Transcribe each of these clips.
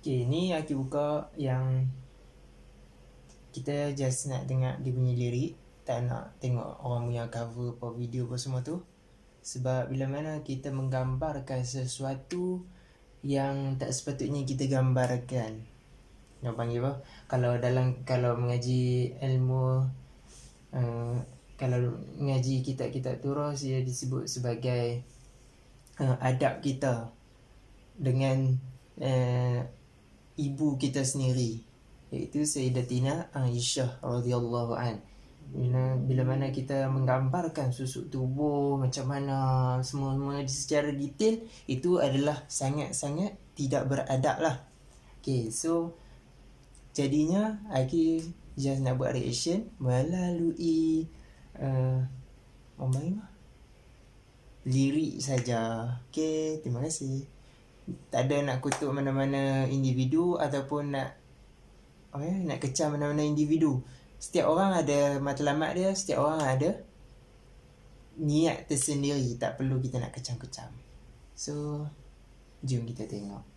Okay, ni aku buka yang kita just nak dengar dia punya lirik, tak nak tengok orang punya cover apa video apa semua tu. Sebab bila mana kita menggambarkan sesuatu yang tak sepatutnya kita gambarkan, yang panggil apa, kalau mengaji ilmu, kalau mengaji kitab-kitab turus, dia disebut sebagai adab kita dengan ibu kita sendiri, iaitu Sayyidatina Aisyah radhiyallahu an. Bila mana kita menggambarkan susuk tubuh macam mana semua secara detail, itu adalah sangat-sangat tidak beradab lah. Okay, so jadinya aku just nak buat reaction melalui lirik saja. Okay, terima kasih. Tak ada nak kutuk mana-mana individu ataupun nak kecam mana-mana individu. Setiap orang ada matlamat dia, setiap orang ada niat tersendiri, tak perlu kita nak kecam-kecam. So jom kita tengok.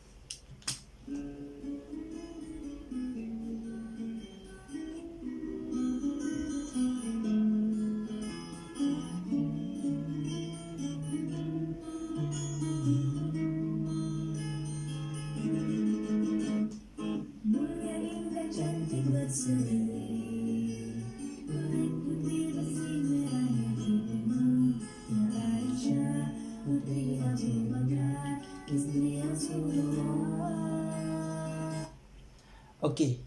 Okey.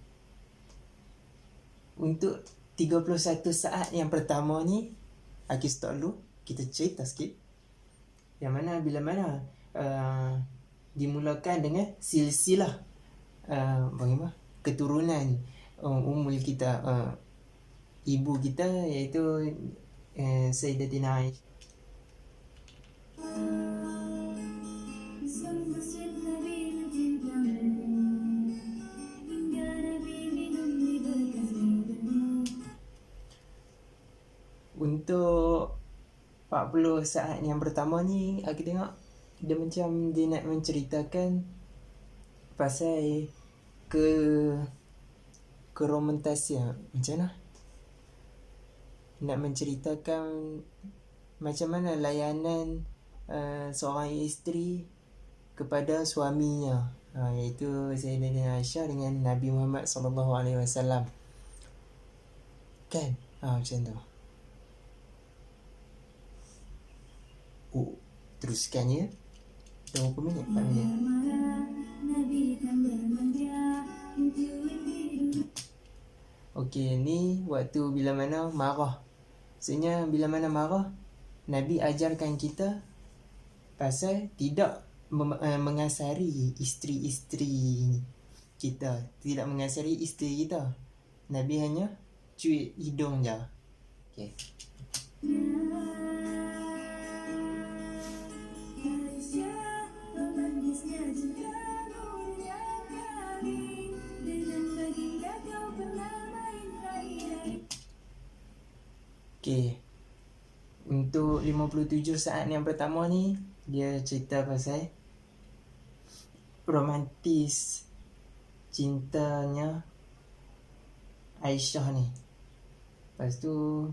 Untuk 31 saat yang pertama ni, aku stop dulu. Kita cerita sikit. Yang mana bila mana dimulakan dengan silsilah bagaimana keturunan ummul kita, ibu kita, iaitu Sayyidatina Aisyah. Untuk 40 saat yang pertama ni, aku tengok dia macam dia nak menceritakan pasal keromantasian. Macam mana? Nak menceritakan macam mana layanan seorang isteri kepada suaminya, iaitu Sayyidatina Aisyah dengan Nabi Muhammad SAW. Kan? Macam tu. Teruskan ya. Dah berapa minit? 4 minit. Okey, ni waktu bila mana marah. Maksudnya bila mana marah, Nabi ajarkan kita pasal tidak mengasari isteri-isteri kita. Tidak mengasari isteri kita. Nabi hanya cuit hidung je. Okey. Okay. Untuk 57 saat yang pertama ni, dia cerita pasal romantis cintanya Aisyah ni. Lepas tu,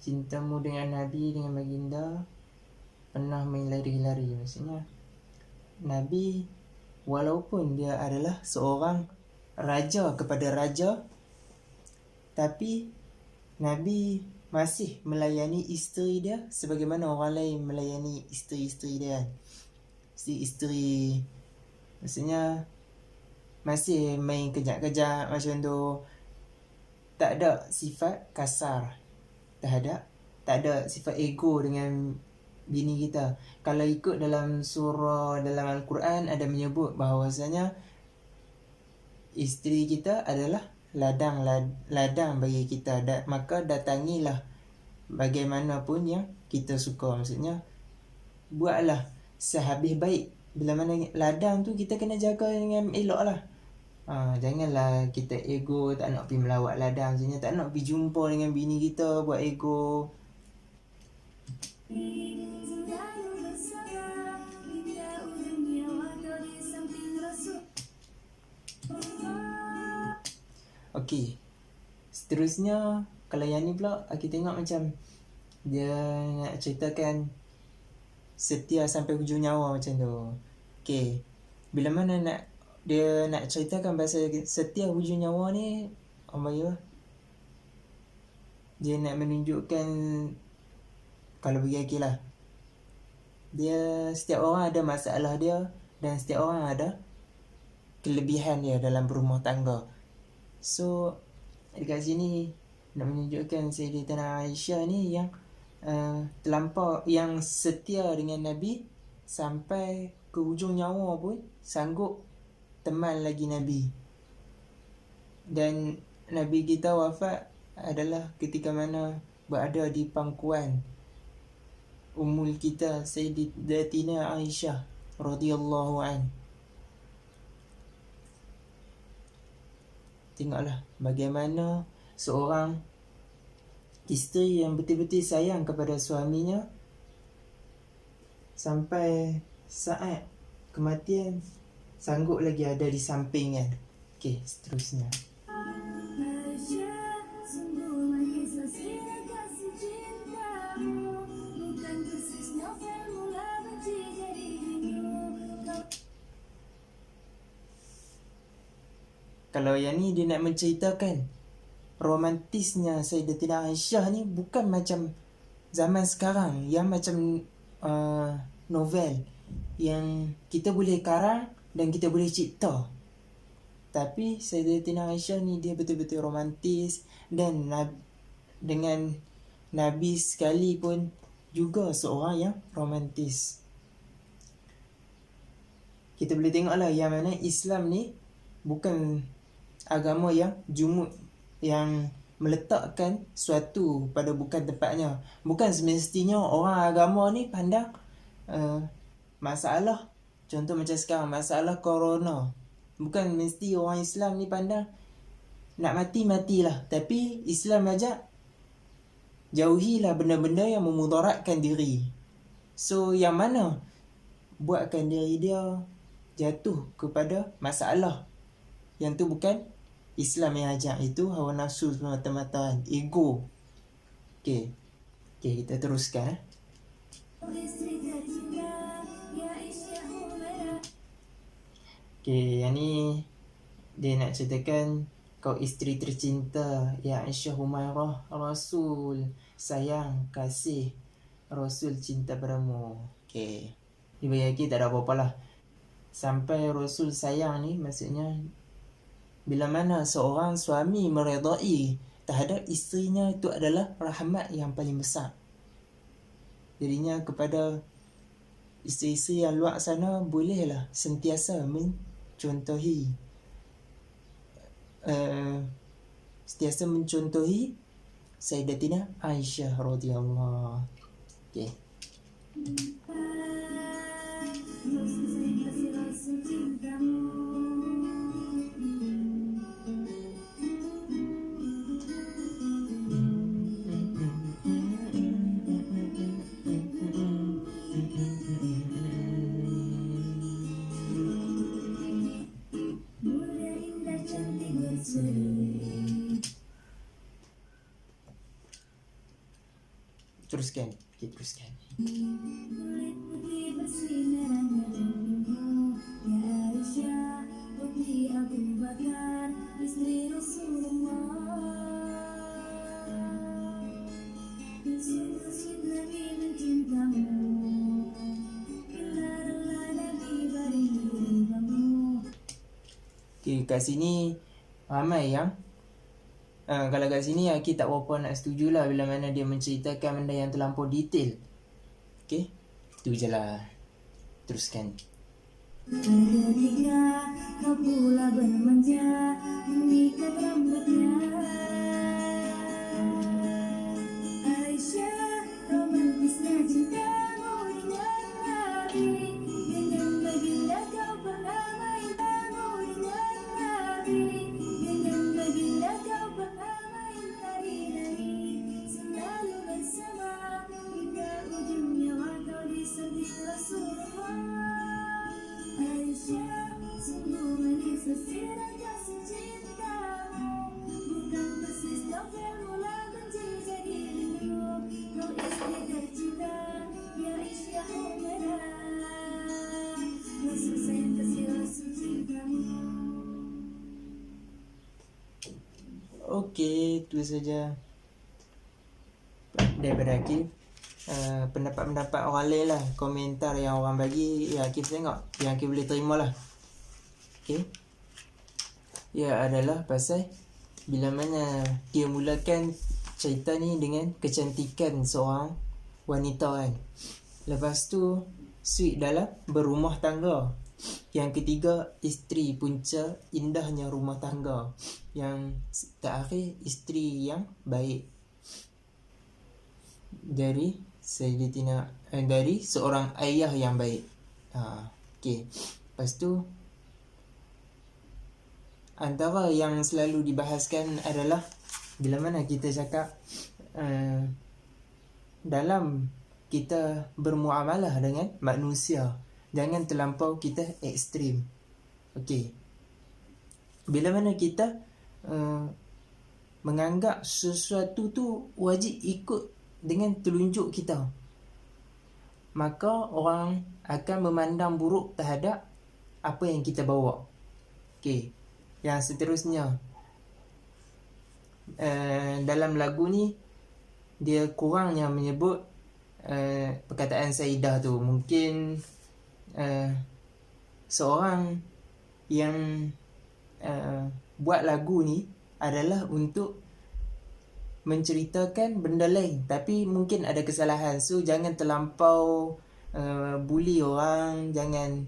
cintamu dengan Nabi, dengan baginda pernah main lari-lari. Maksudnya Nabi walaupun dia adalah seorang raja kepada raja, tapi Nabi masih melayani isteri dia sebagaimana orang lain melayani isteri-isteri dia. Isteri, maksudnya masih main kejap-kejap macam tu. Tak ada sifat kasar terhadap, tak ada sifat ego dengan bini kita. Kalau ikut dalam surah dalam Al-Quran ada menyebut bahawasanya isteri kita adalah ladang bagi kita, maka datangilah bagaimanapun yang kita suka. Maksudnya buatlah sehabis baik. Bila mana ladang tu kita kena jaga dengan elok lah. Janganlah kita ego, tak nak pergi melawat ladang. Maksudnya tak nak pergi jumpa dengan bini kita buat ego. Okey, seterusnya kalau yang ni pula aku tengok macam dia nak ceritakan setia sampai hujung nyawa macam tu. Okey, bila mana dia nak ceritakan pasal setia hujung nyawa ni, dia nak menunjukkan, kalau bagi aku lah, dia setiap orang ada masalah dia dan setiap orang ada kelebihan dia dalam berumah tangga. So dekat sini nak menunjukkan Sayyidatina Aisyah ni yang terlampau, yang setia dengan Nabi sampai ke hujung nyawa pun sanggup teman lagi Nabi. Dan Nabi kita wafat adalah ketika mana berada di pangkuan ummul kita Sayyidatina Aisyah radhiyallahu an. Tengoklah bagaimana seorang isteri yang betul-betul sayang kepada suaminya sampai saat kematian sanggup lagi ada di samping kan. Okey, seterusnya. Kalau yang ni dia nak menceritakan romantisnya Sayyidatina Aisyah ni bukan macam zaman sekarang yang macam novel yang kita boleh karang dan kita boleh cipta. Tapi Sayyidatina Aisyah ni dia betul-betul romantis, dan dengan Nabi sekali pun juga seorang yang romantis. Kita boleh tengoklah yang mana Islam ni bukan agama yang jumud, yang meletakkan suatu pada bukan tempatnya. Bukan semestinya orang agama ni pandang masalah, contoh macam sekarang masalah corona, bukan mesti orang Islam ni pandang nak mati-matilah. Tapi Islam ajak jauhilah benda-benda yang memudaratkan diri. So yang mana buatkan diri dia jatuh kepada masalah, yang tu bukan Islam yang ajak, itu hawa nafsu semata-mata, ego. Okey, kita teruskan. Okey, yang ni dia nak ceritakan kau isteri tercinta, ya Aisyah Humairah, Rasul sayang, kasih, Rasul cinta padamu. Okey, dia bagi tak ada apa-apa lah. Sampai Rasul sayang ni maksudnya bila mana seorang suami meredai terhadap isterinya, itu adalah rahmat yang paling besar. Jadinya kepada isteri-isteri yang luar sana, bolehlah sentiasa mencontohi Sayyidatina Aisyah radhiyallahu. Okey. Teruskan. Okay, teruskan. Okay, kat sini ramai yang kalau kat sini Aki tak berapa nak setuju lah bila mana dia menceritakan benda yang terlampau detail. Okay, itu je lah. Teruskan. Ketika kau pula bermanja mengikat rambutnya, Aisyah romantisnya cintamu dengan Nabi. Dengan baginda kau pernah main tamu dengan Nabi. Dengan baginda kau pernah main tari-nari, selalu bersama hingga ujung nyawa kau disentuh Rasulullah. Aisyah, sungguh manis sesirah kasih cintamu Okey, itu saja daripada Akif. Pendapat-pendapat orang lain lah, komentar yang orang bagi, ya Akif tengok, yang Akif boleh terima lah. Okey, ia adalah pasal bila mana dia mulakan cerita ni dengan kecantikan seorang wanita kan. Lepas tu sweet dalam berumah tangga. Yang ketiga, isteri punca indahnya rumah tangga. Yang terakhir, isteri yang baik dari dari seorang ayah yang baik. Okey. Lepas tu antara yang selalu dibahaskan adalah bila mana kita cakap dalam kita bermuamalah dengan manusia, jangan terlampau kita ekstrim. Okey. Bila mana kita menganggap sesuatu tu wajib ikut dengan telunjuk kita, maka orang akan memandang buruk terhadap apa yang kita bawa. Okey. Yang seterusnya, dalam lagu ni dia kurangnya menyebut perkataan Saidah tu. Mungkin seorang yang buat lagu ni adalah untuk menceritakan benda lain, tapi mungkin ada kesalahan. So jangan terlampau bully orang. Jangan,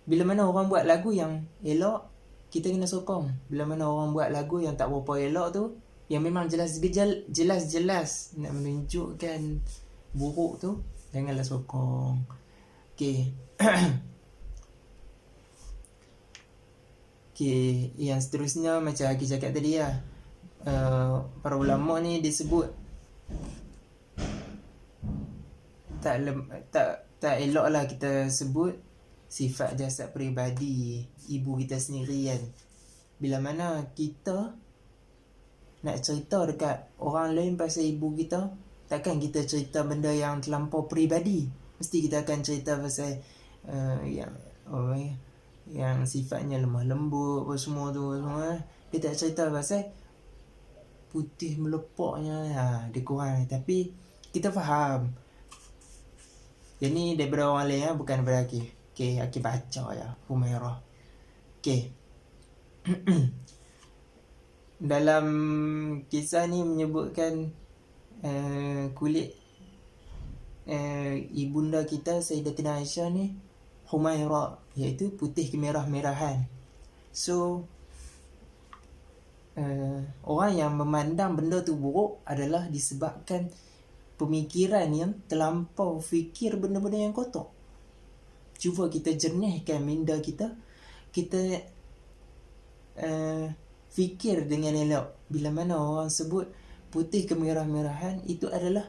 bila mana orang buat lagu yang elok, kita kena sokong. Bila mana orang buat lagu yang tak berapa elok tu, yang memang jelas-jelas nak menunjukkan buruk tu, janganlah sokong. Okey. Okey, yang seterusnya macam Aki cakap tadi lah, para ulama ni disebut tak elok lah kita sebut sifat jasad peribadi ibu kita sendiri kan. Bila mana kita nak cerita dekat orang lain pasal ibu kita, takkan kita cerita benda yang terlampau peribadi. Mesti kita akan cerita pasal yang sifatnya lemah lembut apa semua tu semua. Dia tak cerita pasal putih melepaknya, dia kurang. Tapi kita faham. Yang ni daripada orang lain, bukan daripada Akif. Okay, Akif baca je Humairah. Okay. Dalam kisah ni menyebutkan kulit ibunda kita Sayyidatina Aisyah ni Humairah, iaitu putih kemerah-merahan. So orang yang memandang benda tu buruk adalah disebabkan pemikiran yang terlampau fikir benda-benda yang kotor. Cuba kita jernihkan minda kita. Kita fikir dengan elok. Bila mana orang sebut putih kemerah-merahan, itu adalah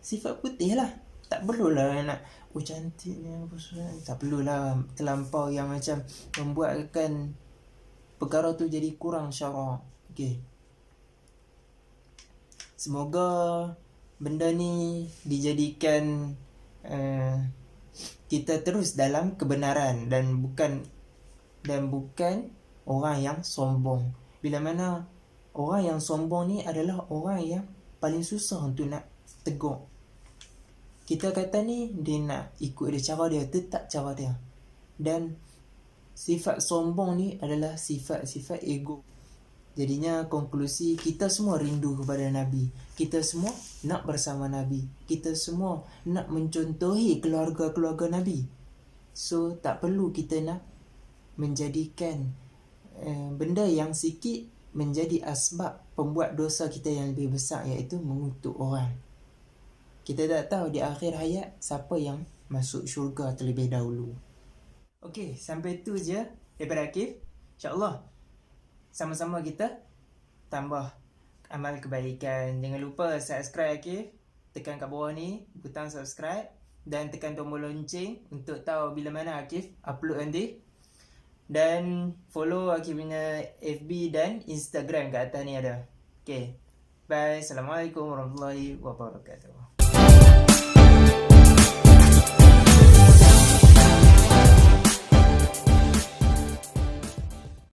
sifat putih lah. Tak perlulah nak cantiknya apa semua. Tak perlulah terlampau yang macam membuatkan perkara tu jadi kurang syarak. Okay. Semoga benda ni dijadikan kita terus dalam kebenaran dan bukan orang yang sombong. Bila mana orang yang sombong ni adalah orang yang paling susah untuk nak tegur. Kita kata ni, dia nak ikut dia cara dia, tetap cara dia. Dan sifat sombong ni adalah sifat-sifat ego. Jadinya konklusi, kita semua rindu kepada Nabi. Kita semua nak bersama Nabi. Kita semua nak mencontohi keluarga-keluarga Nabi. So tak perlu kita nak menjadikan benda yang sikit menjadi asbab pembuat dosa kita yang lebih besar, iaitu mengutuk orang. Kita tak tahu di akhir hayat siapa yang masuk syurga terlebih dahulu. Okey, sampai tu je daripada Akif. InsyaAllah sama-sama kita tambah amal kebaikan. Jangan lupa subscribe Akif. Tekan kat bawah ni butang subscribe dan tekan tombol lonceng untuk tahu bila mana Akif upload nanti. Dan follow Akif punya FB dan Instagram kat atas ni ada. Okay, bye. Assalamualaikum warahmatullahi wabarakatuh.